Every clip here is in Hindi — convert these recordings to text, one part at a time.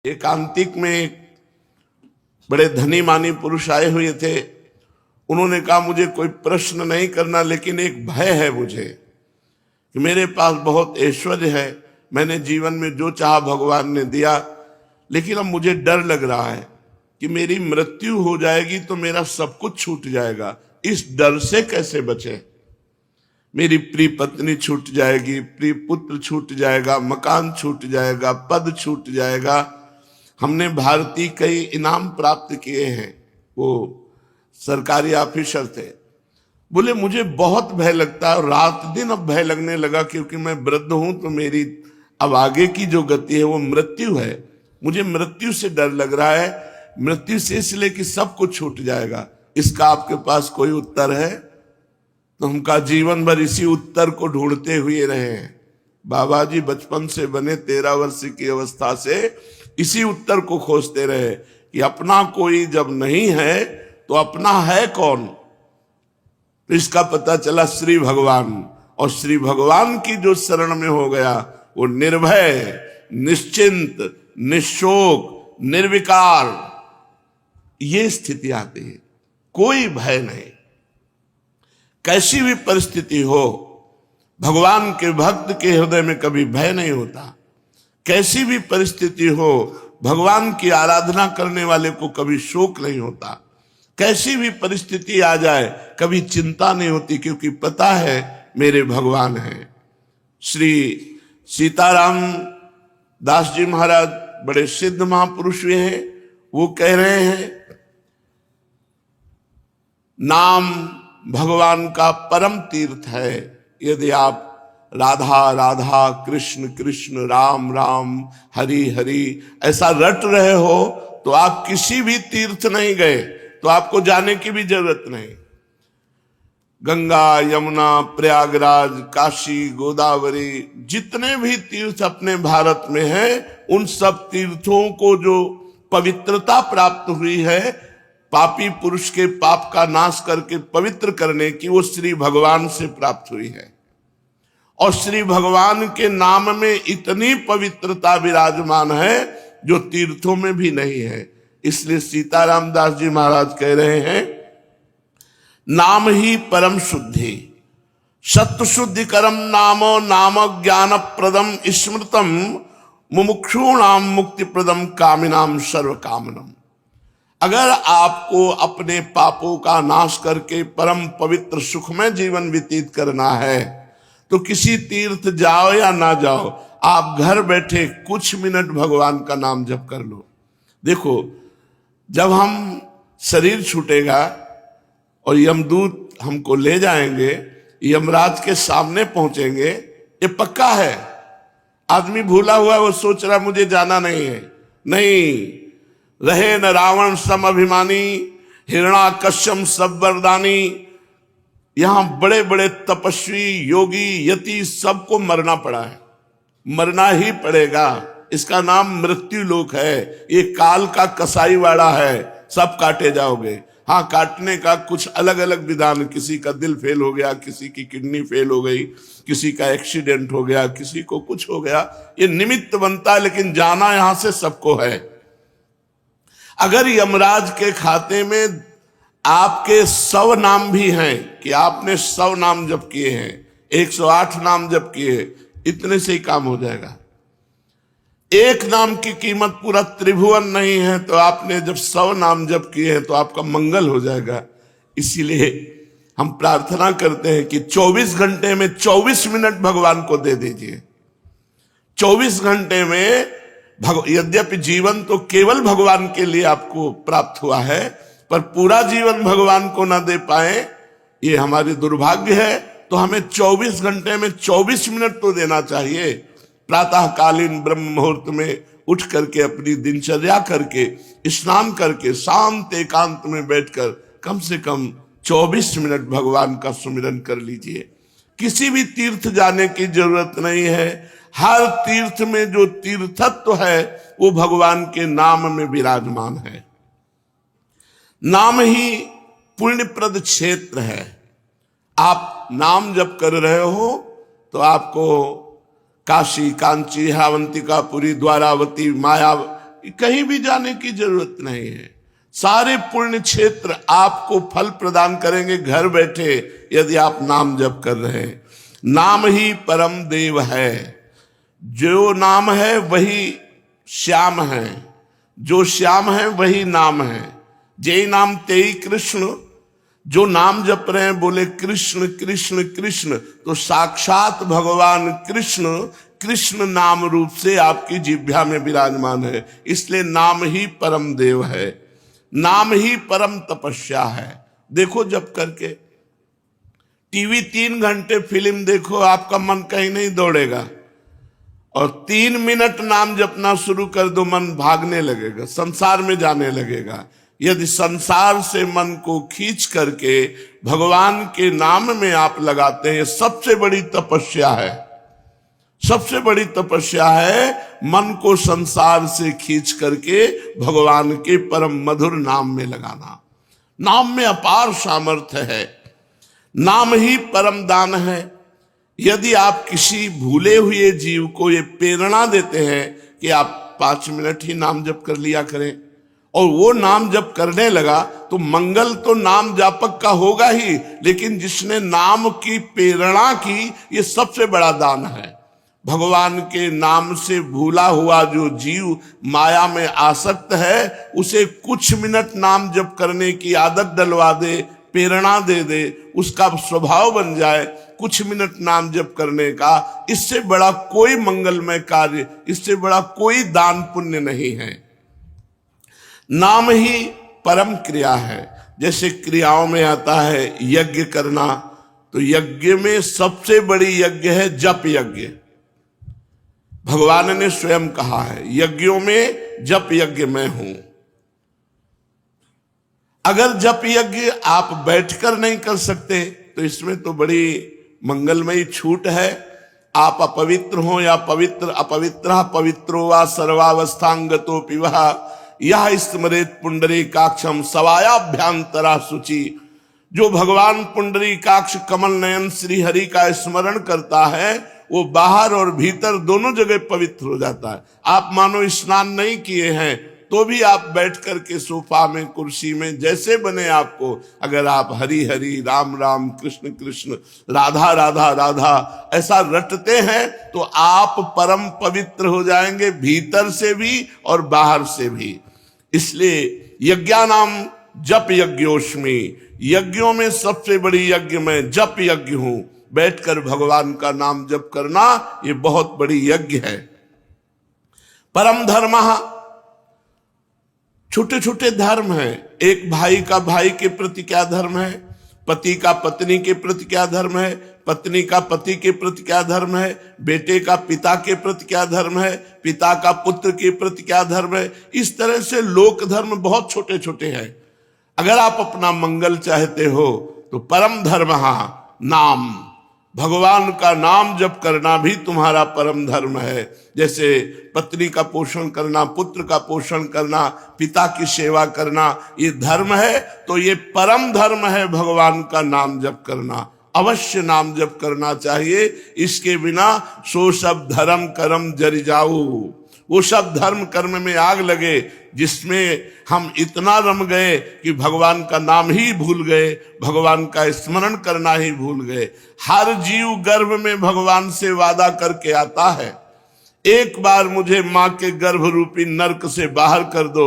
एकांतिक में एक बड़े धनी मानी पुरुष आए हुए थे। उन्होंने कहा मुझे कोई प्रश्न नहीं करना, लेकिन एक भय है मुझे कि मेरे पास बहुत ऐश्वर्य है, मैंने जीवन में जो चाहा भगवान ने दिया, लेकिन अब मुझे डर लग रहा है कि मेरी मृत्यु हो जाएगी तो मेरा सब कुछ छूट जाएगा। इस डर से कैसे बचे? मेरी प्रिय पत्नी छूट जाएगी, प्रिय पुत्र छूट जाएगा, मकान छूट जाएगा, पद छूट जाएगा। हमने भारतीय कई इनाम प्राप्त किए हैं, वो सरकारी ऑफिसर थे। बोले मुझे बहुत भय लगता है और रात दिन अब भय लगने लगा, क्योंकि मैं वृद्ध हूं तो मेरी अब आगे की जो गति है वो मृत्यु है। मुझे मृत्यु से डर लग रहा है, मृत्यु से इसलिए कि सब कुछ छूट जाएगा। इसका आपके पास कोई उत्तर है? तो हम कहा जीवन भर इसी उत्तर को ढूंढते हुए रहे हैं। बाबा जी बचपन से बने 13 वर्ष की अवस्था से इसी उत्तर को खोजते रहे कि अपना कोई जब नहीं है तो अपना है कौन। तो इसका पता चला श्री भगवान, और श्री भगवान की जो शरण में हो गया वो निर्भय, निश्चिंत, निशोक, निर्विकार, ये स्थिति आती है। कोई भय नहीं, कैसी भी परिस्थिति हो, भगवान के भक्त के हृदय में कभी भय नहीं होता। कैसी भी परिस्थिति हो, भगवान की आराधना करने वाले को कभी शोक नहीं होता। कैसी भी परिस्थिति आ जाए कभी चिंता नहीं होती, क्योंकि पता है मेरे भगवान हैं। श्री सीताराम दास जी महाराज बड़े सिद्ध महापुरुष हुए हैं। वो कह रहे हैं नाम भगवान का परम तीर्थ है। यदि आप राधा राधा, कृष्ण कृष्ण, राम राम, हरि हरि ऐसा रट रहे हो तो आप किसी भी तीर्थ नहीं गए, तो आपको जाने की भी जरूरत नहीं। गंगा, यमुना, प्रयागराज, काशी, गोदावरी, जितने भी तीर्थ अपने भारत में हैं, उन सब तीर्थों को जो पवित्रता प्राप्त हुई है, पापी पुरुष के पाप का नाश करके पवित्र करने की, वो श्री भगवान से प्राप्त हुई है। और श्री भगवान के नाम में इतनी पवित्रता विराजमान है जो तीर्थों में भी नहीं है। इसलिए सीताराम दास जी महाराज कह रहे हैं नाम ही परम शुद्धि, सत्व शुद्धि करम नामो नाम ज्ञान प्रदम स्मृतम मुमुक्षूणाम मुक्ति प्रदम कामिनाम सर्व कामनम। अगर आपको अपने पापों का नाश करके परम पवित्र सुखमय जीवन व्यतीत करना है तो किसी तीर्थ जाओ या ना जाओ, आप घर बैठे कुछ मिनट भगवान का नाम जप कर लो। देखो, जब हम शरीर छूटेगा और यमदूत हमको ले जाएंगे, यमराज के सामने पहुंचेंगे, ये पक्का है। आदमी भूला हुआ वो सोच रहा मुझे जाना नहीं है। नहीं, रहे न रावण सम अभिमानी, हिरणाकश्यप सब वरदानी। यहां बड़े बड़े तपस्वी, योगी, यति सबको मरना पड़ा है, मरना ही पड़ेगा। इसका नाम मृत्यु लोक है। ये काल का कसाईवाड़ा है, सब काटे जाओगे। हाँ, काटने का कुछ अलग अलग विधान, किसी का दिल फेल हो गया, किसी की किडनी फेल हो गई, किसी का एक्सीडेंट हो गया, किसी को कुछ हो गया, ये निमित्त बनता है, लेकिन जाना यहां से सबको है। अगर यमराज के खाते में आपके 100 नाम भी हैं कि आपने 100 नाम जप किए हैं, 108 नाम जप किए, इतने से ही काम हो जाएगा। एक नाम की कीमत पूरा त्रिभुवन नहीं है, तो आपने जब 100 नाम जप किए हैं तो आपका मंगल हो जाएगा। इसीलिए हम प्रार्थना करते हैं कि 24 घंटे में 24 मिनट भगवान को दे दीजिए। 24 घंटे में यद्यपि जीवन तो केवल भगवान के लिए आपको प्राप्त हुआ है, पर पूरा जीवन भगवान को ना दे पाए, ये हमारी दुर्भाग्य है। तो हमें 24 घंटे में 24 मिनट तो देना चाहिए। प्रातःकालीन ब्रह्म मुहूर्त में उठ करके, अपनी दिनचर्या करके, स्नान करके, शांत एकांत में बैठकर कम से कम 24 मिनट भगवान का सुमिरन कर लीजिए। किसी भी तीर्थ जाने की जरूरत नहीं है। हर तीर्थ में जो तीर्थत्व है वो भगवान के नाम में विराजमान है। नाम ही पुण्यप्रद क्षेत्र है। आप नाम जप कर रहे हो तो आपको काशी, कांची, अवंतिका, पुरी, द्वारावती, माया, कहीं भी जाने की जरूरत नहीं है। सारे पुण्य क्षेत्र आपको फल प्रदान करेंगे घर बैठे, यदि आप नाम जप कर रहे हैं। नाम ही परम देव है, जो नाम है वही श्याम है, जो श्याम है वही नाम है। जय नाम तेई कृष्ण, जो नाम जप रहे हैं बोले कृष्ण कृष्ण कृष्ण, तो साक्षात भगवान कृष्ण कृष्ण नाम रूप से आपकी जिह्वा में विराजमान है। इसलिए नाम ही परम देव है, नाम ही परम तपस्या है। देखो जप करके, टीवी 3 घंटे फिल्म देखो, आपका मन कहीं नहीं दौड़ेगा, और 3 मिनट नाम जपना शुरू कर दो, मन भागने लगेगा, संसार में जाने लगेगा। यदि संसार से मन को खींच करके भगवान के नाम में आप लगाते हैं, सबसे बड़ी तपस्या है, सबसे बड़ी तपस्या है मन को संसार से खींच करके भगवान के परम मधुर नाम में लगाना। नाम में अपार सामर्थ्य है, नाम ही परम दान है। यदि आप किसी भूले हुए जीव को ये प्रेरणा देते हैं कि आप 5 मिनट ही नाम जप कर लिया करें, और वो नाम जप करने लगा, तो मंगल तो नाम जापक का होगा ही, लेकिन जिसने नाम की प्रेरणा की, ये सबसे बड़ा दान है। भगवान के नाम से भूला हुआ जो जीव माया में आसक्त है, उसे कुछ मिनट नाम जप करने की आदत डलवा दे, प्रेरणा दे दे, उसका स्वभाव बन जाए कुछ मिनट नाम जप करने का। इससे बड़ा कोई मंगलमय कार्य, इससे बड़ा कोई दान पुण्य नहीं है। नाम ही परम क्रिया है। जैसे क्रियाओं में आता है यज्ञ करना, तो यज्ञ में सबसे बड़ी यज्ञ है जप यज्ञ। भगवान ने स्वयं कहा है, यज्ञों में जप यज्ञ मैं हूं। अगर जप यज्ञ आप बैठकर नहीं कर सकते, तो इसमें तो बड़ी मंगलमयी छूट है। आप अपवित्र हो या पवित्र, अपवित्र पवित्रो वा सर्वावस्थांगतो पिवः यह स्मरेत पुंडरीकाक्षम सवायाभ्यांतरा शुचि। जो भगवान पुंडरीकाक्ष कमल नयन श्री हरि का स्मरण करता है, वो बाहर और भीतर दोनों जगह पवित्र हो जाता है। आप मानो स्नान नहीं किए हैं, तो भी आप बैठ करके सोफा में, कुर्सी में, जैसे बने आपको, अगर आप हरि हरि राम राम कृष्ण कृष्ण राधा राधा राधा ऐसा रटते हैं, तो आप परम पवित्र हो जाएंगे, भीतर से भी और बाहर से भी। इसलिए यज्ञानाम जप यज्ञोस्मि, यज्ञों में सबसे बड़ी यज्ञ मैं जप यज्ञ हूं। बैठकर भगवान का नाम जप करना ये बहुत बड़ी यज्ञ है। परम धर्म, छोटे छोटे धर्म हैं। एक भाई का भाई के प्रति क्या धर्म है, पति का पत्नी के प्रति क्या धर्म है, पत्नी का पति के प्रति क्या धर्म है, बेटे का पिता के प्रति क्या धर्म है, पिता का पुत्र के प्रति क्या धर्म है। इस तरह से लोक धर्म बहुत छोटे छोटे हैं। अगर आप अपना मंगल चाहते हो, तो परम धर्म नाम, भगवान का नाम जप करना भी तुम्हारा परम धर्म है। जैसे पत्नी का पोषण करना, पुत्र का पोषण करना, पिता की सेवा करना, ये धर्म है, तो ये परम धर्म है भगवान का नाम जप करना। अवश्य नाम जप करना चाहिए, इसके बिना सो सब धर्म कर्म जरि जाऊ। वो सब धर्म कर्म में आग लगे जिसमें हम इतना रम गए कि भगवान का नाम ही भूल गए, भगवान का स्मरण करना ही भूल गए। हर जीव गर्भ में भगवान से वादा करके आता है, एक बार मुझे मां के गर्भ रूपी नरक से बाहर कर दो,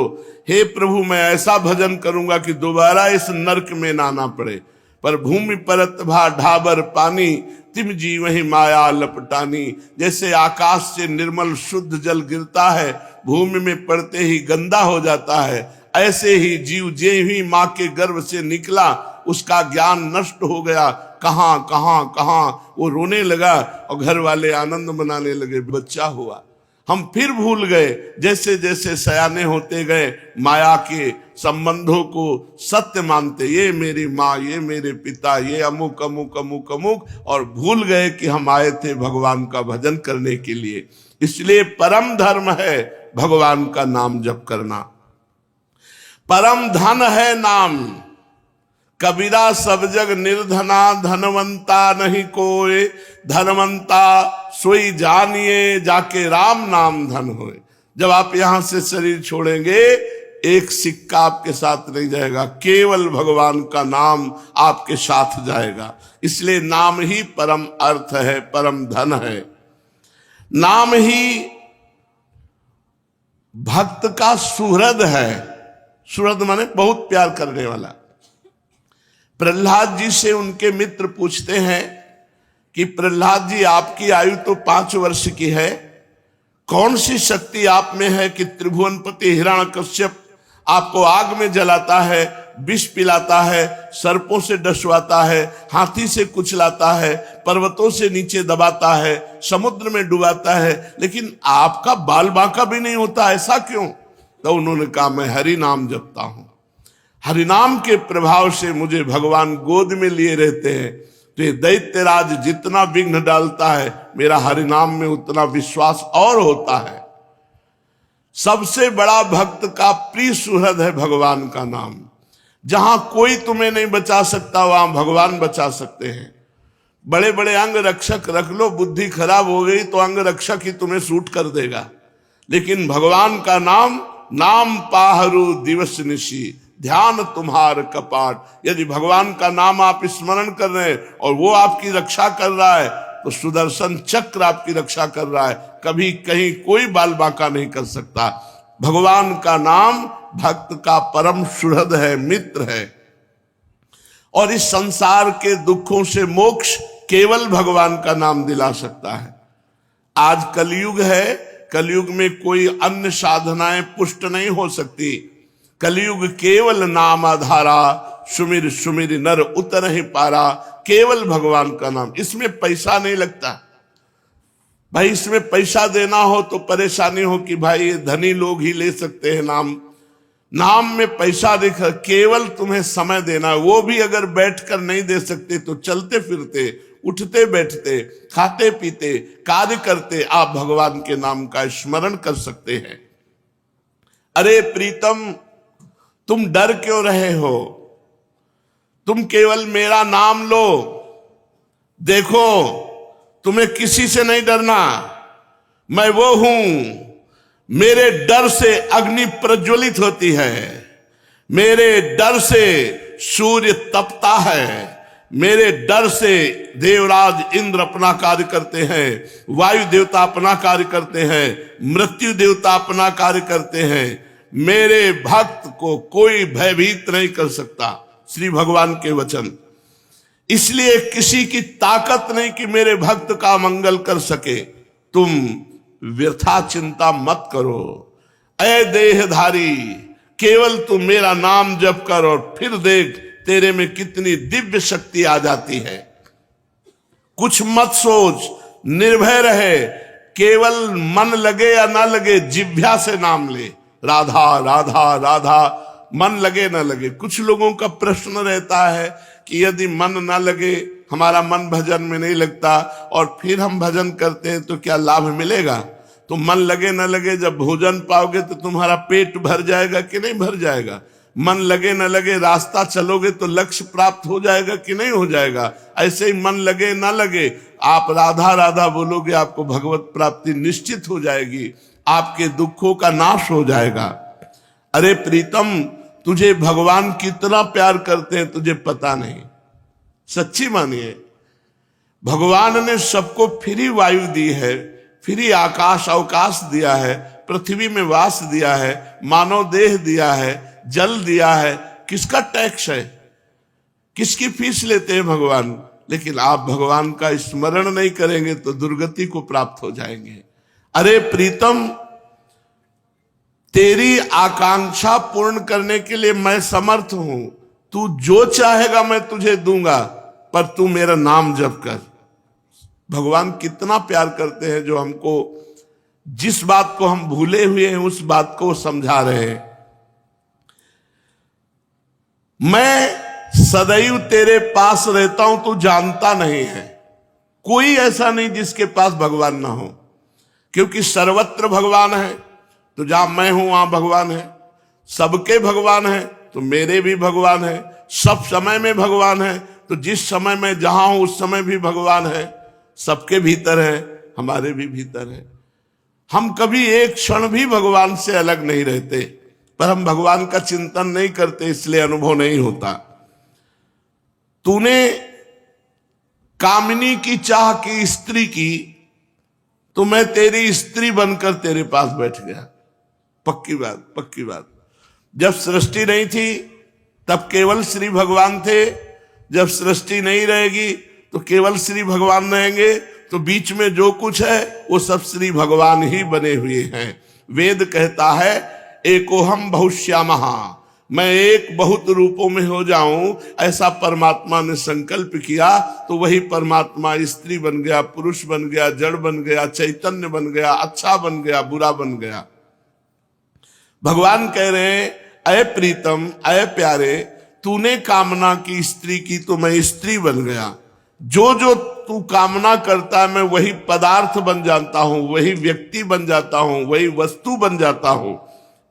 हे प्रभु मैं ऐसा भजन करूंगा कि दोबारा इस नरक में ना आना पड़े। पर भूमि परत भा ढाबर पानी, तिम जी वही माया लपटानी। जैसे आकाश से निर्मल शुद्ध जल गिरता है, भूमि में पड़ते ही गंदा हो जाता है, ऐसे ही जीव जे ही माँ के गर्भ से निकला, उसका ज्ञान नष्ट हो गया। कहाँ कहाँ कहाँ वो रोने लगा और घर वाले आनंद मनाने लगे, बच्चा हुआ। हम फिर भूल गए, जैसे जैसे सयाने होते गए, माया के संबंधों को सत्य मानते, ये मेरी माँ, ये मेरे पिता, ये अमुक अमुक अमुक अमुक, और भूल गए कि हम आए थे भगवान का भजन करने के लिए। इसलिए परम धर्म है भगवान का नाम जप करना। परम धन है नाम, कबीरा सब जग निर्धना, धनवंता नहीं कोई, धनवंता सोई जानिए, जाके राम नाम धन होए। जब आप यहां से शरीर छोड़ेंगे, एक सिक्का आपके साथ नहीं जाएगा, केवल भगवान का नाम आपके साथ जाएगा। इसलिए नाम ही परम अर्थ है, परम धन है। नाम ही भक्त का सुहृद है। सुहृद माने बहुत प्यार करने वाला। प्रहलाद जी से उनके मित्र पूछते हैं कि प्रहलाद जी, आपकी आयु तो 5 वर्ष की है, कौन सी शक्ति आप में है कि त्रिभुवनपति हिरण्यकश्यप आपको आग में जलाता है, विष पिलाता है, सर्पों से डसवाता है, हाथी से कुचलाता है, पर्वतों से नीचे दबाता है, समुद्र में डुबाता है, लेकिन आपका बाल बांका भी नहीं होता, ऐसा क्यों? तो उन्होंने कहा, मैं हरि नाम जपता हूं, हरिनाम के प्रभाव से मुझे भगवान गोद में लिए रहते हैं। तो ये दैत्यराज जितना विघ्न डालता है, मेरा हरिनाम में उतना विश्वास और होता है। सबसे बड़ा भक्त का प्रिय सुहृद है भगवान का नाम। जहां कोई तुम्हें नहीं बचा सकता, वहां भगवान बचा सकते हैं। बड़े बड़े अंग रक्षक रख लो, बुद्धि खराब हो गई तो अंग रक्षक ही तुम्हें सूट कर देगा, लेकिन भगवान का नाम, नाम पाहरू दिवस निशी, ध्यान तुम्हार कपाट। यदि भगवान का नाम आप स्मरण कर रहे हैं और वो आपकी रक्षा कर रहा है, तो सुदर्शन चक्र आपकी रक्षा कर रहा है, कभी कहीं कोई बाल बांका नहीं कर सकता। भगवान का नाम भक्त का परम सुहृद है, मित्र है। और इस संसार के दुखों से मोक्ष केवल भगवान का नाम दिला सकता है। आज कलयुग है, कलयुग में कोई अन्य साधनाएं पुष्ट नहीं हो सकती। कलयुग केवल नाम आधारा, सुमिर सुमिर नर उतर ही पारा। केवल भगवान का नाम, इसमें पैसा नहीं लगता भाई। इसमें पैसा देना हो तो परेशानी हो कि भाई ये धनी लोग ही ले सकते हैं नाम। नाम में पैसा दिख, केवल तुम्हें समय देना, वो भी अगर बैठकर नहीं दे सकते तो चलते फिरते, उठते बैठते, खाते पीते, कार्य करते आप भगवान के नाम का स्मरण कर सकते हैं। अरे प्रीतम, तुम डर क्यों रहे हो? तुम केवल मेरा नाम लो, देखो तुम्हें किसी से नहीं डरना। मैं वो हूं, मेरे डर से अग्नि प्रज्वलित होती है, मेरे डर से सूर्य तपता है, मेरे डर से देवराज इंद्र अपना कार्य करते हैं, वायु देवता अपना कार्य करते हैं, मृत्यु देवता अपना कार्य करते हैं। मेरे भक्त को कोई भयभीत नहीं कर सकता, श्री भगवान के वचन। इसलिए किसी की ताकत नहीं कि मेरे भक्त का मंगल कर सके। तुम व्यथा चिंता मत करो। ऐ देहधारी, केवल तू मेरा नाम जप कर और फिर देख तेरे में कितनी दिव्य शक्ति आ जाती है। कुछ मत सोच, निर्भय रहे, केवल मन लगे या ना लगे जिह्वा से नाम ले, राधा राधा राधा, मन लगे ना लगे। कुछ लोगों का प्रश्न रहता है कि यदि मन ना लगे, हमारा मन भजन में नहीं लगता और फिर हम भजन करते हैं तो क्या लाभ मिलेगा? तो मन लगे ना लगे, जब भोजन पाओगे तो तुम्हारा पेट भर जाएगा कि नहीं भर जाएगा? मन लगे ना लगे, रास्ता चलोगे तो लक्ष्य प्राप्त हो जाएगा कि नहीं हो जाएगा? ऐसे ही मन लगे ना लगे, आप राधा राधा बोलोगे, आपको भगवत प्राप्ति निश्चित हो जाएगी, आपके दुखों का नाश हो जाएगा। अरे प्रीतम, तुझे भगवान कितना प्यार करते हैं तुझे पता नहीं। सच्ची मानिए, भगवान ने सबको फ्री वायु दी है, फ्री आकाश अवकाश दिया है, पृथ्वी में वास दिया है, मानव देह दिया है, जल दिया है। किसका टैक्स है? किसकी फीस लेते हैं भगवान? लेकिन आप भगवान का स्मरण नहीं करेंगे तो दुर्गति को प्राप्त हो जाएंगे। अरे प्रीतम, तेरी आकांक्षा पूर्ण करने के लिए मैं समर्थ हूं। तू जो चाहेगा मैं तुझे दूंगा, पर तू मेरा नाम जप कर। भगवान कितना प्यार करते हैं, जो हमको जिस बात को हम भूले हुए हैं उस बात को समझा रहे हैं। मैं सदैव तेरे पास रहता हूं, तू जानता नहीं है। कोई ऐसा नहीं जिसके पास भगवान ना हो, क्योंकि सर्वत्र भगवान है। तो जहां मैं हूं वहां भगवान है, सबके भगवान है तो मेरे भी भगवान है, सब समय में भगवान है। तो जिस समय में जहां हूं उस समय भी भगवान है, सबके भीतर है, हमारे भी भीतर है। हम कभी एक क्षण भी भगवान से अलग नहीं रहते, पर हम भगवान का चिंतन नहीं करते, इसलिए अनुभव नहीं होता। तूने कामिनी की चाह की स्त्री की, तो मैं तेरी स्त्री बनकर तेरे पास बैठ गया। पक्की बात, पक्की बात। जब सृष्टि नहीं थी तब केवल श्री भगवान थे, जब सृष्टि नहीं रहेगी तो केवल श्री भगवान रहेंगे, तो बीच में जो कुछ है वो सब श्री भगवान ही बने हुए हैं। वेद कहता है एकोहम बहुश्यामः, मैं एक बहुत रूपों में हो जाऊं, ऐसा परमात्मा ने संकल्प किया, तो वही परमात्मा स्त्री बन गया, पुरुष बन गया, जड़ बन गया, चैतन्य बन गया, अच्छा बन गया, बुरा बन गया। भगवान कह रहे हैं अय प्रीतम, अय प्यारे, तूने कामना की स्त्री की तो मैं स्त्री बन गया। जो जो तू कामना करता है मैं वही पदार्थ बन जाता हूं, वही व्यक्ति बन जाता हूं, वही वस्तु बन जाता हूं।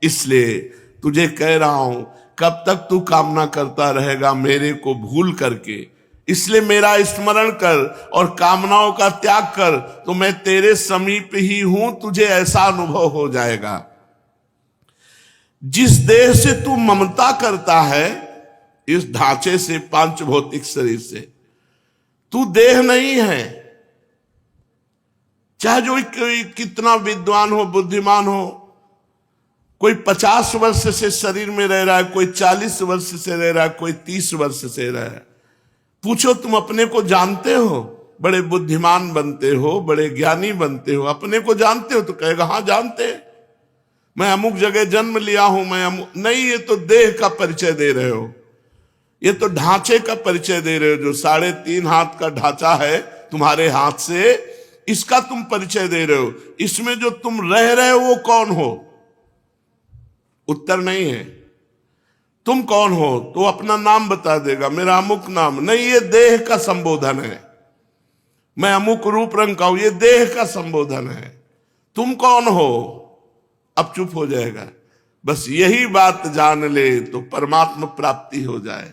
इसलिए तुझे कह रहा हूं कब तक तू कामना करता रहेगा मेरे को भूल करके, इसलिए मेरा स्मरण कर और कामनाओं का त्याग कर, तो मैं तेरे समीप ही हूं, तुझे ऐसा अनुभव हो जाएगा। जिस देह से तू ममता करता है, इस ढांचे से, पांच भौतिक शरीर से, तू देह नहीं है। चाहे जो कोई कितना विद्वान हो, बुद्धिमान हो, कोई 50 वर्ष से शरीर में रह रहा है, कोई 40 वर्ष से रह रहा है, कोई 30 वर्ष से रह रहा है। पूछो तुम अपने को जानते हो? बड़े बुद्धिमान बनते हो, बड़े ज्ञानी बनते हो, अपने को जानते हो? तो कहेगा हाँ जानते, मैं अमुक जगह जन्म लिया हूं, मैं अमुक नहीं। ये तो देह का परिचय दे रहे हो, ये तो ढांचे का परिचय दे रहे हो। जो 3.5 हाथ का ढांचा है तुम्हारे हाथ से, इसका तुम परिचय दे रहे हो। इसमें जो तुम रह रहे हो वो कौन हो? उत्तर नहीं है। तुम कौन हो? तो अपना नाम बता देगा, मेरा अमुक नाम। नहीं, ये देह का संबोधन है। मैं अमुक रूप रंग का हूं, ये देह का संबोधन है। तुम कौन हो? अब चुप हो जाएगा। बस यही बात जान ले तो परमात्मा प्राप्ति हो जाए।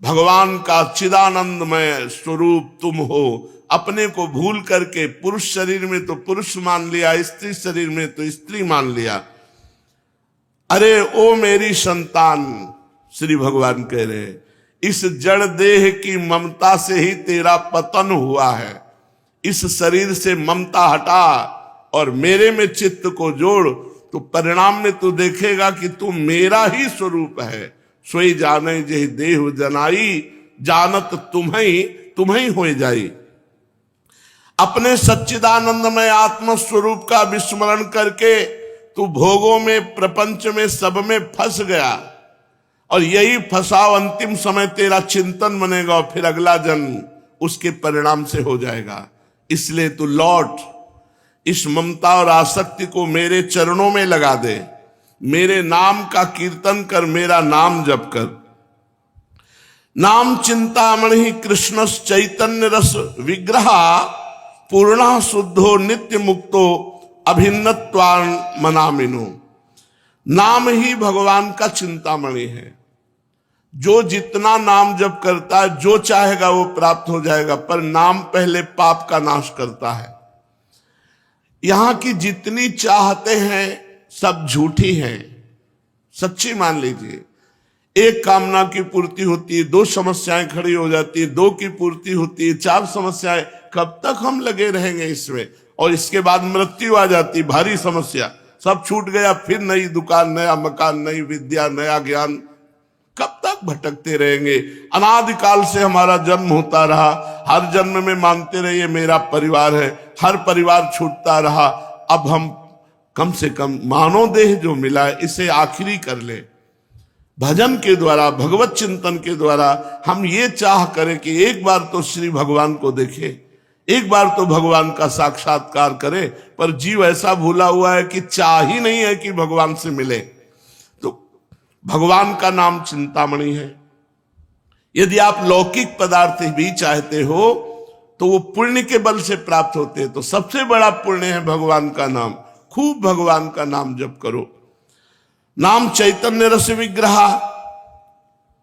भगवान का चिदानंदमय स्वरूप तुम हो। अपने को भूल करके पुरुष शरीर में तो पुरुष मान लिया, स्त्री शरीर में तो स्त्री मान लिया। अरे ओ मेरी संतान, श्री भगवान कह रहे, इस जड़ देह की ममता से ही तेरा पतन हुआ है। इस शरीर से ममता हटा और मेरे में चित्त को जोड़, तो परिणाम में तू देखेगा कि तू मेरा ही स्वरूप है। सोई जाने जही देह जनाई, जानत तुम्हें हो जाई। अपने सच्चिदानंदमय आत्म स्वरूप का विस्मरण करके तू भोगों में, प्रपंच में, सब में फंस गया, और यही फंसाव अंतिम समय तेरा चिंतन बनेगा, और फिर अगला जन्म उसके परिणाम से हो जाएगा। इसलिए तू लौट, इस ममता और आसक्ति को मेरे चरणों में लगा दे, मेरे नाम का कीर्तन कर, मेरा नाम जप कर। नाम चिंतामणि कृष्ण चैतन्य रस विग्रह, पूर्ण शुद्धो नित्य मुक्तो अभिन्नत्वान मनामिनो। नाम ही भगवान का चिंतामणि है। जो जितना नाम जप करता है, जो चाहेगा वो प्राप्त हो जाएगा, पर नाम पहले पाप का नाश करता है। यहां की जितनी चाहते हैं सब झूठी हैं, सच्ची मान लीजिए। एक कामना की पूर्ति होती है, 2 समस्याएं खड़ी हो जाती है, 2 की पूर्ति होती है, 4 समस्याएं। कब तक हम लगे रहेंगे इसमें? और इसके बाद मृत्यु आ जाती, भारी समस्या, सब छूट गया, फिर नई दुकान, नया मकान, नई विद्या, नया ज्ञान। कब तक भटकते रहेंगे? अनादिकाल से हमारा जन्म होता रहा, हर जन्म में मानते रहे ये मेरा परिवार है, हर परिवार छूटता रहा। अब हम कम से कम मानव देह जो मिला है इसे आखिरी कर ले। भजन के द्वारा, भगवत चिंतन के द्वारा हम ये चाह करें कि एक बार तो श्री भगवान को देखें, एक बार तो भगवान का साक्षात्कार करें। पर जीव ऐसा भूला हुआ है कि चाह ही नहीं है कि भगवान से मिले। तो भगवान का नाम चिंतामणि है। यदि आप लौकिक पदार्थ भी चाहते हो तो वो पुण्य के बल से प्राप्त होते हैं। तो सबसे बड़ा पुण्य है भगवान का नाम। खूब भगवान का नाम जप करो। नाम चैतन्य रस विग्रह,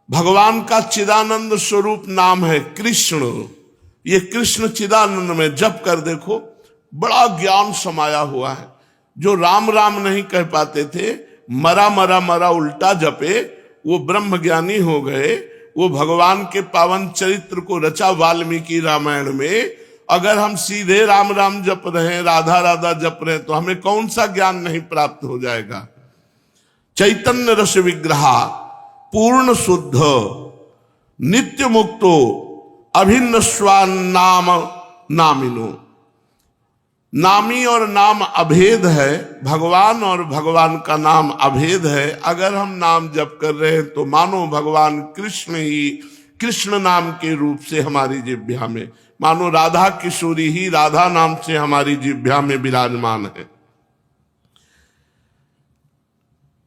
भगवान का चिदानंद स्वरूप नाम है कृष्ण। ये कृष्ण चिदानंद में जप कर देखो, बड़ा ज्ञान समाया हुआ है। जो राम राम नहीं कह पाते थे, मरा मरा मरा उल्टा जपे, वो ब्रह्म ज्ञानी हो गए। वो भगवान के पावन चरित्र को रचा वाल्मीकि रामायण में। अगर हम सीधे राम राम जप रहे हैं, राधा राधा जप रहे हैं, तो हमें कौन सा ज्ञान नहीं प्राप्त हो जाएगा। चैतन्य रस विग्रहा पूर्ण शुद्ध नित्य मुक्तो अभिन्न स्वान नाम नामिनो। नामी और नाम अभेद है, भगवान और भगवान का नाम अभेद है। अगर हम नाम जप कर रहे हैं तो मानो भगवान कृष्ण ही कृष्ण नाम के रूप से हमारी जिह्वा में, मानो राधा किशोरी ही राधा नाम से हमारी जिह्वा में विराजमान है।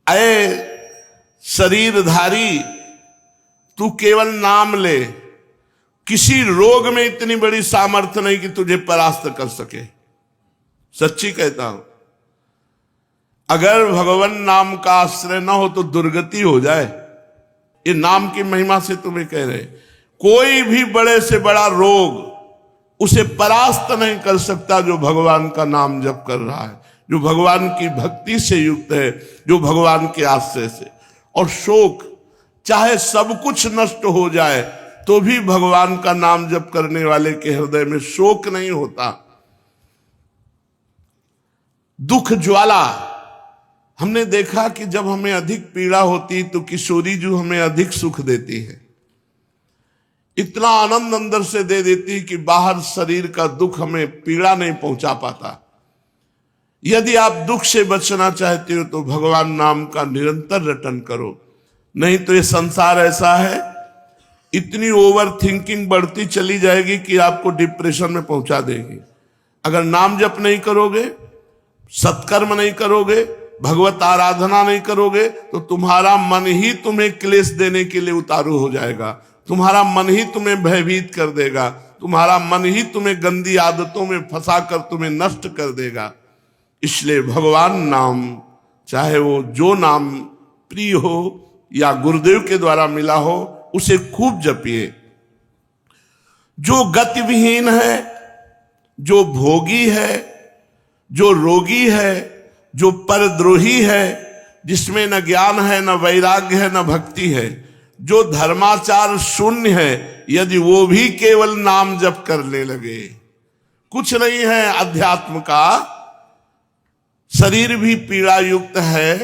अये शरीरधारी, तू केवल नाम ले। किसी रोग में इतनी बड़ी सामर्थ्य नहीं कि तुझे परास्त कर सके। सच्ची कहता हूं, अगर भगवान नाम का आश्रय न हो तो दुर्गति हो जाए। ये नाम की महिमा से तुम्हें कह रहे, कोई भी बड़े से बड़ा रोग उसे परास्त नहीं कर सकता जो भगवान का नाम जप कर रहा है, जो भगवान की भक्ति से युक्त है, जो भगवान के आश्रय से। और शोक, चाहे सब कुछ नष्ट हो जाए तो भी भगवान का नाम जप करने वाले के हृदय में शोक नहीं होता। दुख ज्वाला, हमने देखा कि जब हमें अधिक पीड़ा होती तो किशोरी जो हमें अधिक सुख देती है, इतना आनंद अंदर से दे देती कि बाहर शरीर का दुख हमें पीड़ा नहीं पहुंचा पाता। यदि आप दुख से बचना चाहते हो तो भगवान नाम का निरंतर रटन करो, नहीं तो ये संसार ऐसा है, इतनी ओवर थिंकिंग बढ़ती चली जाएगी कि आपको डिप्रेशन में पहुंचा देगी। अगर नाम जप नहीं करोगे, सत्कर्म नहीं करोगे, भगवत आराधना नहीं करोगे, तो तुम्हारा मन ही तुम्हें क्लेश देने के लिए उतारू हो जाएगा। तुम्हारा मन ही तुम्हें भयभीत कर देगा, तुम्हारा मन ही तुम्हें गंदी आदतों में फंसाकर तुम्हें नष्ट कर देगा। इसलिए भगवान नाम, चाहे वो जो नाम प्रिय हो या गुरुदेव के द्वारा मिला हो, उसे खूब जपिए। जो गतिविहीन है, जो भोगी है, जो रोगी है, जो परद्रोही है, जिसमें न ज्ञान है, न वैराग्य है, न भक्ति है, जो धर्माचार शून्य है, यदि वो भी केवल नाम जप करने लगे, कुछ नहीं है अध्यात्म का, शरीर भी पीड़ा युक्त है,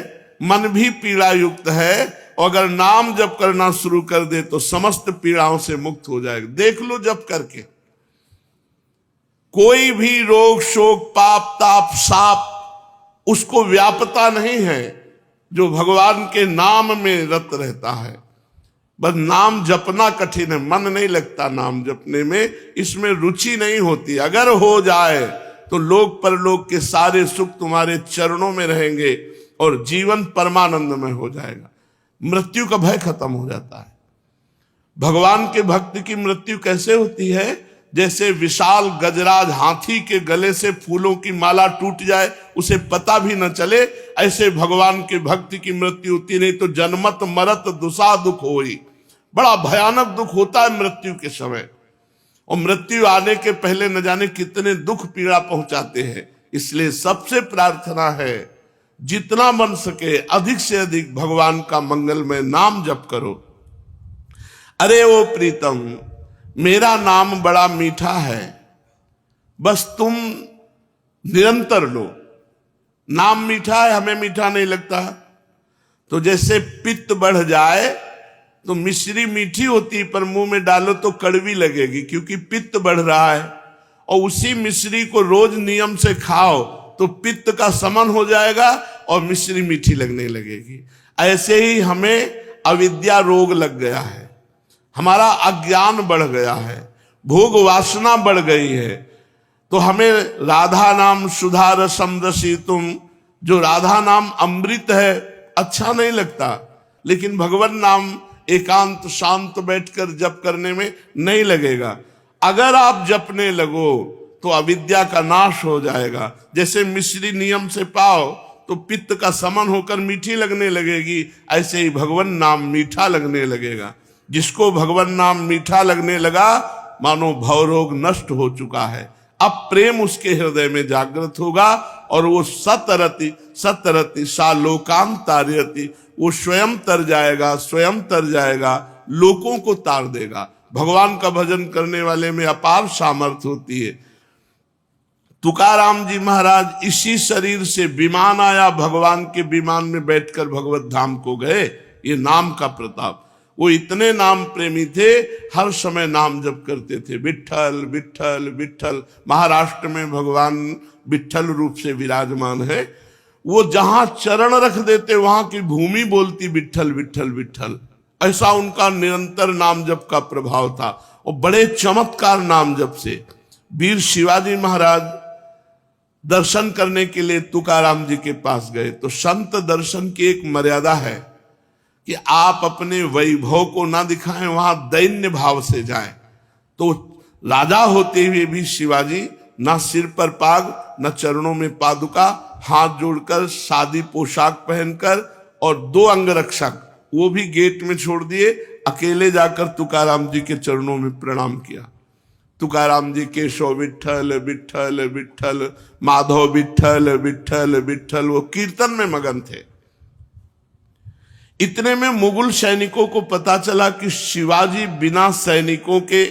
मन भी पीड़ा युक्त है, और अगर नाम जप करना शुरू कर दे तो समस्त पीड़ाओं से मुक्त हो जाएगा। देख लो जप करके, कोई भी रोग शोक पाप ताप साप उसको व्यापता नहीं है जो भगवान के नाम में रत रहता है। बस नाम जपना कठिन है, मन नहीं लगता नाम जपने में, इसमें रुचि नहीं होती। अगर हो जाए तो लोक परलोक के सारे सुख तुम्हारे चरणों में रहेंगे और जीवन परमानंद में हो जाएगा। मृत्यु का भय खत्म हो जाता है। भगवान के भक्त की मृत्यु कैसे होती है? जैसे विशाल गजराज हाथी के गले से फूलों की माला टूट जाए, उसे पता भी न चले, ऐसे भगवान के भक्त की मृत्यु होती। नहीं तो जन्मत मरत दुसा दुख होई, बड़ा भयानक दुख होता है मृत्यु के समय। और मृत्यु आने के पहले न जाने कितने दुख पीड़ा पहुंचाते हैं। इसलिए सबसे प्रार्थना है, जितना बन सके अधिक से अधिक भगवान का मंगलमय नाम जप करो। अरे ओ प्रीतम, मेरा नाम बड़ा मीठा है, बस तुम निरंतर लो। नाम मीठा है, हमें मीठा नहीं लगता। तो जैसे पित्त बढ़ जाए तो मिश्री मीठी होती, पर मुंह में डालो तो कड़वी लगेगी, क्योंकि पित्त बढ़ रहा है। और उसी मिश्री को रोज नियम से खाओ तो पित्त का शमन हो जाएगा और मिश्री मीठी लगने लगेगी। ऐसे ही हमें अविद्या रोग लग गया है, हमारा अज्ञान बढ़ गया है, भोग वासना बढ़ गई है। तो हमें राधा नाम सुधा रसम रसी तुम, जो राधा नाम अमृत है, अच्छा नहीं लगता, लेकिन भगवान नाम एकांत शांत बैठकर जप करने में नहीं लगेगा। अगर आप जपने लगो तो अविद्या का नाश हो जाएगा। जैसे मिश्री नियम से पाओ तो पित्त का शमन होकर मीठी लगने लगेगी, ऐसे ही भगवान नाम मीठा लगने लगेगा। जिसको भगवान नाम मीठा लगने लगा, मानो भवरोग नष्ट हो चुका है। अब प्रेम उसके हृदय में जागृत होगा और वो सतरति सतरति सा लोकांत तारयति, वो स्वयं तर जाएगा, लोकों को तार देगा। भगवान का भजन करने वाले में अपार सामर्थ्य होती है। तुकाराम जी महाराज इसी शरीर से विमान आया, भगवान के विमान में बैठकर भगवत धाम को गए। ये नाम का प्रताप। वो इतने नाम प्रेमी थे, हर समय नाम जप करते थे, विठ्ठल विठ्ठल विठ्ठल। महाराष्ट्र में भगवान विठ्ठल रूप से विराजमान है। वो जहां चरण रख देते वहां की भूमि बोलती विठ्ठल विठ्ठल विठ्ठल। ऐसा उनका निरंतर नाम जप का प्रभाव था और बड़े चमत्कार नाम जप से। वीर शिवाजी महाराज दर्शन करने के लिए तुकाराम जी के पास गए तो संत दर्शन की एक मर्यादा है कि आप अपने वैभव को ना दिखाएं, वहां दैन्य भाव से जाएं। तो राजा होते हुए भी शिवाजी ना सिर पर पाग, न चरणों में पादुका, हाथ जोड़कर सादी पोशाक पहनकर और 2 अंगरक्षक वो भी गेट में छोड़ दिए, अकेले जाकर तुकाराम जी के चरणों में प्रणाम किया। तुकाराम जी केशव विठ्ठल विठ्ठल विठ्ठल, माधव विठ्ठल विठ्ठल विठ्ठल, वो कीर्तन में मगन थे। इतने में मुगल सैनिकों को पता चला कि शिवाजी बिना सैनिकों के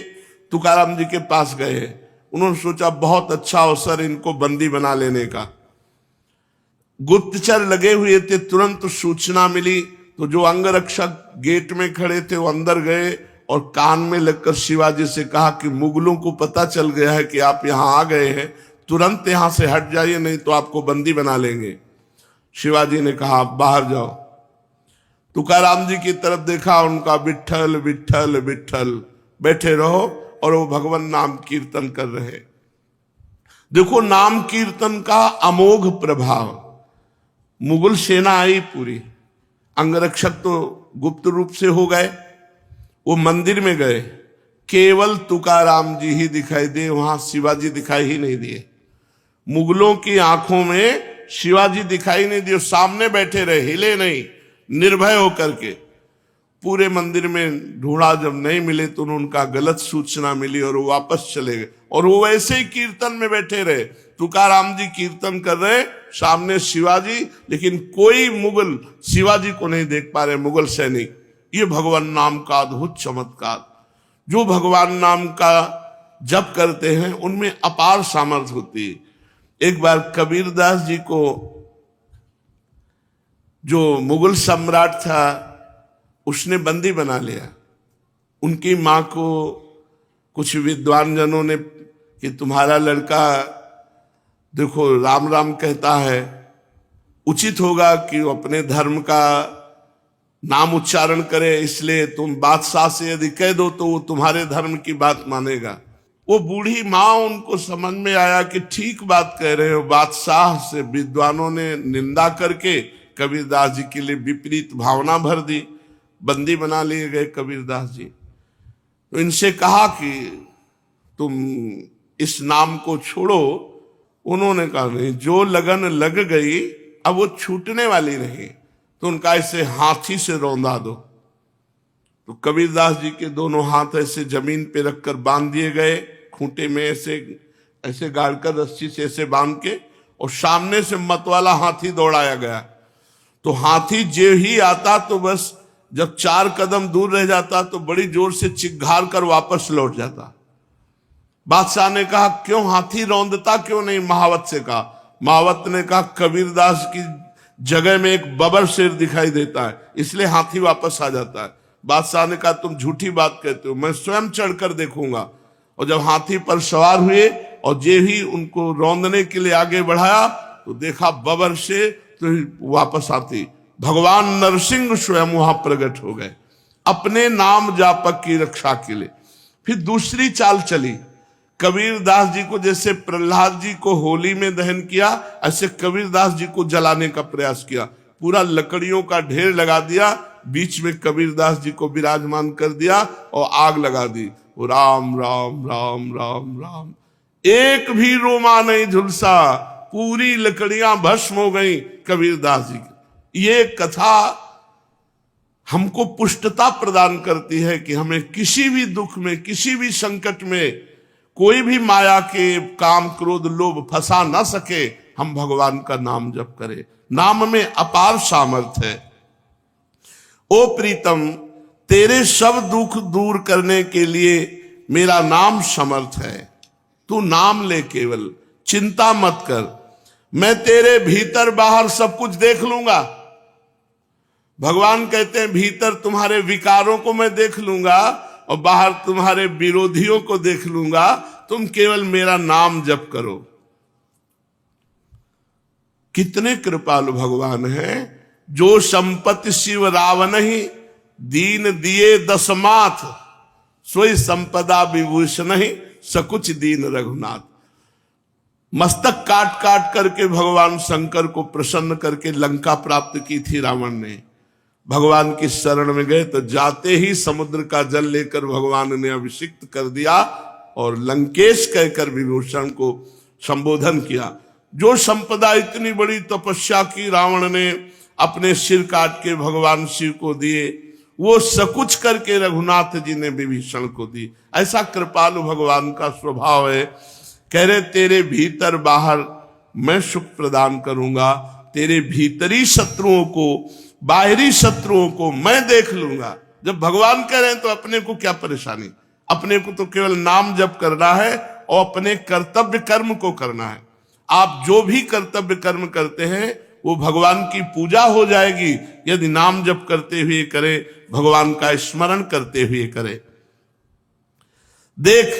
तुकाराम जी के पास गए हैं। उन्होंने सोचा बहुत अच्छा अवसर इनको बंदी बना लेने का। गुप्तचर लगे हुए थे, तुरंत सूचना मिली तो जो अंगरक्षक गेट में खड़े थे वो अंदर गए और कान में लगकर शिवाजी से कहा कि मुगलों को पता चल गया है कि आप यहां आ गए हैं, तुरंत यहां से हट जाइए नहीं तो आपको बंदी बना लेंगे। शिवाजी ने कहा आप बाहर जाओ। तुकाराम जी की तरफ देखा, उनका विठ्ठल विठ्ठल विठ्ठल, बैठे रहो, और वो भगवान नाम कीर्तन कर रहे। देखो नाम कीर्तन का अमोघ प्रभाव। मुगल सेना आई पूरी, अंगरक्षक तो गुप्त रूप से हो गए, वो मंदिर में गए, केवल तुकाराम जी ही दिखाई दिए, वहां शिवाजी दिखाई ही नहीं दिए। मुगलों की आंखों में शिवाजी दिखाई नहीं दिए, सामने बैठे रहे, हिले नहीं, निर्भय होकर के। पूरे मंदिर में ढूंढा, जब नहीं मिले तो उनका गलत सूचना मिली और वो वापस चले गए। और वो वैसे ही कीर्तन में बैठे रहे, तुकाराम जी कीर्तन कर रहे, सामने शिवाजी, लेकिन कोई मुगल शिवाजी को नहीं देख पा रहे, मुगल सैनिक। ये भगवान नाम का अद्भुत चमत्कार। जो भगवान नाम का जप करते हैं उनमें अपार सामर्थ्य होती है। एक बार कबीरदास जी को जो मुगल सम्राट था उसने बंदी बना लिया। उनकी मां को कुछ विद्वान जनों ने कि तुम्हारा लड़का देखो राम राम कहता है, उचित होगा कि वो अपने धर्म का नाम उच्चारण करे, इसलिए तुम बादशाह से यदि कह दो तो वो तुम्हारे धर्म की बात मानेगा। वो बूढ़ी माँ, उनको समझ में आया कि ठीक बात कह रहे हो। बादशाह से विद्वानों ने निंदा करके कबीरदास जी के लिए विपरीत भावना भर दी, बंदी बना लिए गए कबीरदास जी। तो इनसे कहा कि तुम इस नाम को छोड़ो। उन्होंने कहा नहीं, जो लगन लग गई अब वो छूटने वाली नहीं, तो उनका ऐसे हाथी से रौंदा दो। तो कबीरदास जी के दोनों हाथ ऐसे जमीन पे रखकर बांध दिए गए, खूंटे में ऐसे ऐसे गाड़कर रस्सी से ऐसे बांध के, और सामने से मतवाला हाथी दौड़ाया गया। तो हाथी जो ही आता तो बस जब 4 कदम दूर रह जाता तो बड़ी जोर से चिघार कर वापस लौट जाता। बादशाह ने कहा क्यों हाथी रौंदता क्यों नहीं? महावत से कहा। महावत ने कहा कबीरदास की जगह में एक बबर शेर दिखाई देता है, इसलिए हाथी वापस आ जाता है। बादशाह ने कहा तुम झूठी बात कहते हो, मैं स्वयं चढ़कर देखूंगा। और जब हाथी पर सवार हुए और जे ही उनको रौंदने के लिए आगे बढ़ाया तो देखा बबर से, तो वापस आती भगवान नरसिंह स्वयं वहां प्रकट हो गए अपने नाम जापक की रक्षा के लिए। फिर दूसरी चाल चली, कबीरदास जी को जैसे प्रहलाद जी को होली में दहन किया, ऐसे कबीरदास जी को जलाने का प्रयास किया। पूरा लकड़ियों का ढेर लगा दिया, बीच में कबीरदास जी को विराजमान कर दिया और आग लगा दी। वो राम राम राम राम राम, एक भी रोमा नहीं झुलसा, पूरी लकड़ियां भस्म हो गई कबीरदास जी की। ये कथा हमको पुष्टता प्रदान करती है कि हमें किसी भी दुख में, किसी भी संकट में कोई भी माया के काम क्रोध लोभ फंसा ना सके, हम भगवान का नाम जप करें। नाम में अपार सामर्थ्य है। ओ प्रीतम, तेरे सब दुख दूर करने के लिए मेरा नाम समर्थ है। तू नाम ले, केवल चिंता मत कर, मैं तेरे भीतर बाहर सब कुछ देख लूंगा। भगवान कहते हैं भीतर तुम्हारे विकारों को मैं देख लूंगा और बाहर तुम्हारे विरोधियों को देख लूंगा, तुम केवल मेरा नाम जप करो। कितने कृपालु भगवान हैं। जो संपत्ति शिव रावण ही, दीन दिए दसमाथ, सोई संपदा विभूषण ही, सकुच दीन रघुनाथ। मस्तक काट काट करके भगवान शंकर को प्रसन्न करके लंका प्राप्त की थी रावण ने। भगवान की शरण में गए तो जाते ही समुद्र का जल लेकर भगवान ने अभिषिक्त कर दिया और लंकेश कहकर विभूषण को संबोधन किया। जो संपदा इतनी बड़ी तपस्या की रावण ने अपने सिर काट के भगवान शिव को दिए, वो सकुच करके रघुनाथ जी ने विभीषण को दी। ऐसा कृपालु भगवान का स्वभाव है। कह रहे तेरे भीतर बाहर मैं सुख प्रदान करूंगा, तेरे भीतरी शत्रुओं को, बाहरी शत्रुओं को मैं देख लूंगा। जब भगवान कह रहे हैं तो अपने को क्या परेशानी, अपने को तो केवल नाम जप करना है और अपने कर्तव्य कर्म को करना है। आप जो भी कर्तव्य कर्म करते हैं वो भगवान की पूजा हो जाएगी यदि नाम जप करते हुए करे, भगवान का स्मरण करते हुए करे। देख,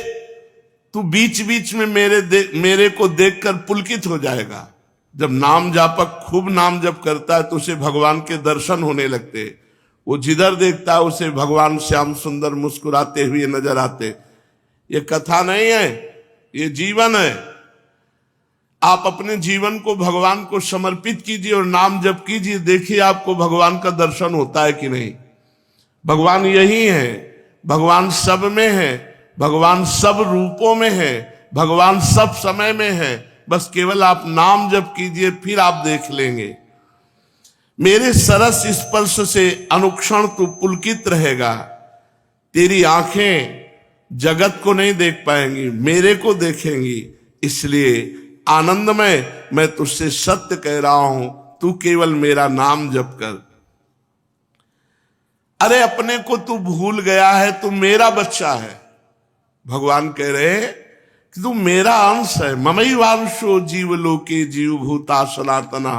तू बीच बीच में मेरे को देखकर पुलकित हो जाएगा। जब नाम जापक खूब नाम जप करता है तो उसे भगवान के दर्शन होने लगते। वो जिधर देखता है उसे भगवान श्याम सुंदर मुस्कुराते हुए नजर आते। ये कथा नहीं है, ये जीवन है। आप अपने जीवन को भगवान को समर्पित कीजिए और नाम जप कीजिए, देखिए आपको भगवान का दर्शन होता है कि नहीं। भगवान यही है, भगवान सब में है, भगवान सब रूपों में है, भगवान सब समय में है। बस केवल आप नाम जप कीजिए, फिर आप देख लेंगे। मेरे सरस स्पर्श से अनुक्षण तू पुलकित रहेगा। तेरी आंखें जगत को नहीं देख पाएंगी, मेरे को देखेंगी। इसलिए आनंदमय मैं तुझसे सत्य कह रहा हूं, तू केवल मेरा नाम जप कर। अरे अपने को तू भूल गया है, तू मेरा बच्चा है। भगवान कह रहे कि तू मेरा अंश है। ममैवांशो जीवलोके जीवभूता सनातना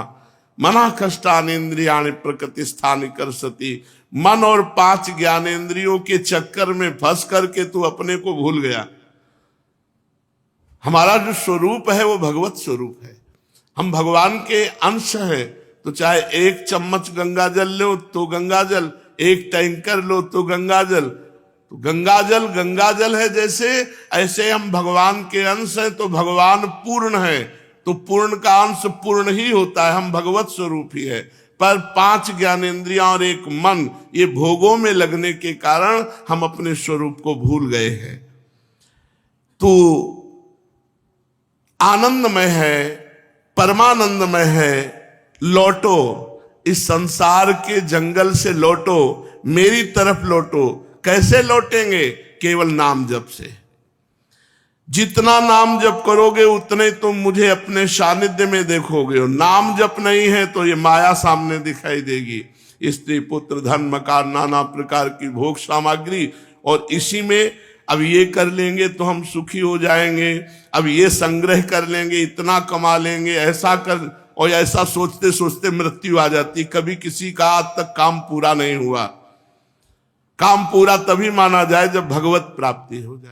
मना कष्टानेन्द्रियाणि प्रकृति स्थानि करसति। मन और 5 ज्ञानेन्द्रियों के चक्कर में फंस करके तू अपने को भूल गया। हमारा जो स्वरूप है वो भगवत स्वरूप है। हम भगवान के अंश हैं। तो चाहे 1 चम्मच गंगा जल लो तो गंगा जल, 1 टैंकर लो तो गंगा जल। तो गंगा जल है जैसे, ऐसे हम भगवान के अंश हैं। तो भगवान पूर्ण है, तो पूर्ण का अंश पूर्ण ही होता है। हम भगवत स्वरूप ही है। पर 5 ज्ञानेंद्रियां और 1 मन, ये भोगों में लगने के कारण हम अपने स्वरूप को भूल गए हैं। तो आनंदमय है, परमानंदमय है। लौटो, इस संसार के जंगल से लौटो, मेरी तरफ लौटो। कैसे लौटेंगे? केवल नाम जप से। जितना नाम जप करोगे उतने तुम मुझे अपने सानिध्य में देखोगे। और नाम जप नहीं है तो ये माया सामने दिखाई देगी। स्त्री पुत्र धन मकान नाना प्रकार की भोग सामग्री, और इसी में अब ये कर लेंगे तो हम सुखी हो जाएंगे, अब ये संग्रह कर लेंगे, इतना कमा लेंगे, ऐसा कर, और ऐसा सोचते सोचते मृत्यु आ जाती। कभी किसी का आज तक काम पूरा नहीं हुआ। काम पूरा तभी माना जाए जब भगवत प्राप्ति हो जाए।